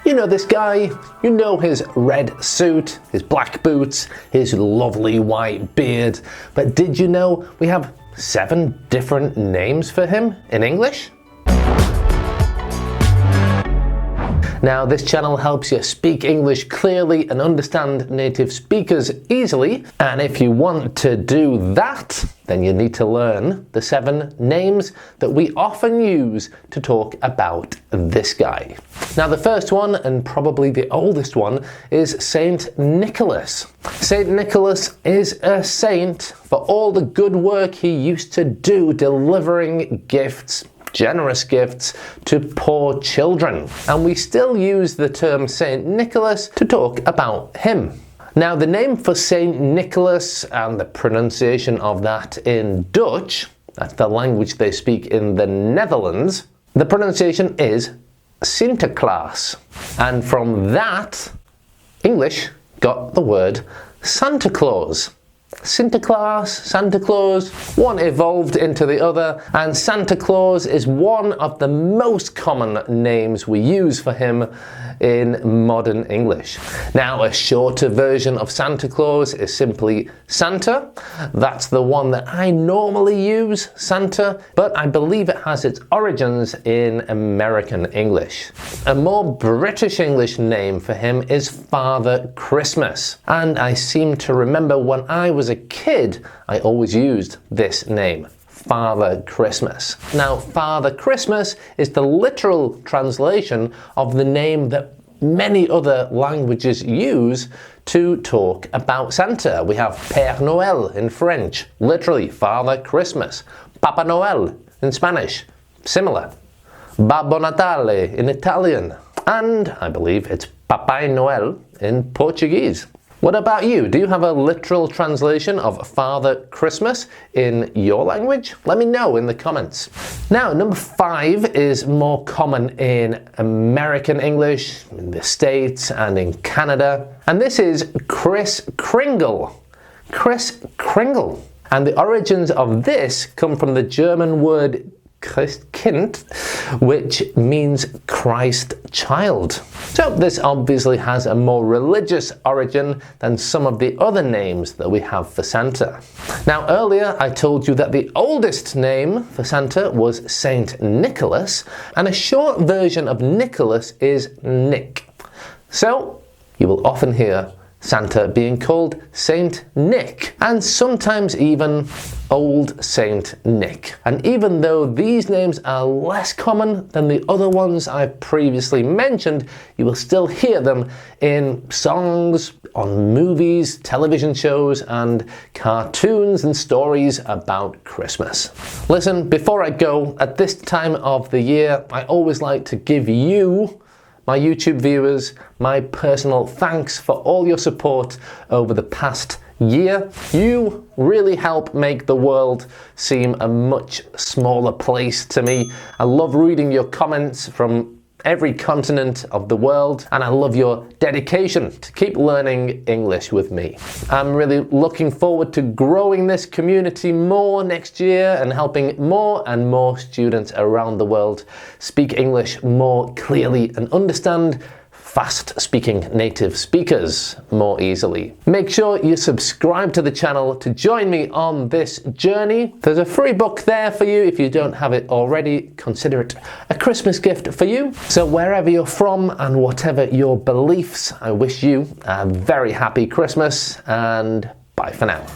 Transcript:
You know this guy, you know his red suit, his black boots, his lovely white beard, but did you know we have 7 different names for him in English? Now, this channel helps you speak English clearly and understand native speakers easily, and if you want to do that, then you need to learn the 7 names that we often use to talk about this guy. Now, the first one, and probably the oldest one, is Saint Nicholas. Saint Nicholas is a saint for all the good work he used to do delivering gifts, generous gifts, to poor children. And we still use the term Saint Nicholas to talk about him. Now, the name for Saint Nicholas and the pronunciation of that in Dutch, that's the language they speak in the Netherlands, the pronunciation is Sinterklaas. And from that, English got the word Santa Claus. Sinterklaas, Santa Claus, one evolved into the other, and Santa Claus is one of the most common names we use for him in modern English. Now, a shorter version of Santa Claus is simply Santa. That's the one that I normally use, Santa, but I believe it has its origins in American English. A more British English name for him is Father Christmas, and I seem to remember when I was a kid, I always used this name, Father Christmas. Now, Father Christmas is the literal translation of the name that many other languages use to talk about Santa. We have Père Noël in French, literally Father Christmas. Papa Noel in Spanish, similar. Babbo Natale in Italian. And I believe it's Papai Noel in Portuguese. What about you? Do you have a literal translation of Father Christmas in your language? Let me know in the comments. Now, number 5 is more common in American English, in the States and in Canada. And this is Kris Kringle. Kris Kringle. And the origins of this come from the German word Christkind, which means Christ child. So this obviously has a more religious origin than some of the other names that we have for Santa. Now, earlier I told you that the oldest name for Santa was Saint Nicholas, and a short version of Nicholas is Nick. So you will often hear Santa being called Saint Nick, and sometimes even Old Saint Nick. And even though these names are less common than the other ones I've previously mentioned, you will still hear them in songs, on movies, television shows, and cartoons and stories about Christmas. Listen, before I go, at this time of the year, I always like to give you, my YouTube viewers, my personal thanks for all your support over the past year. You really help make the world seem a much smaller place to me. I love reading your comments from every continent of the world, and I love your dedication to keep learning English with me. I'm really looking forward to growing this community more next year and helping more and more students around the world speak English more clearly and understand fast-speaking native speakers more easily. Make sure you subscribe to the channel to join me on this journey. There's a free book there for you if you don't have it already. Consider it a Christmas gift for you. So wherever you're from and whatever your beliefs, I wish you a very happy Christmas, and bye for now.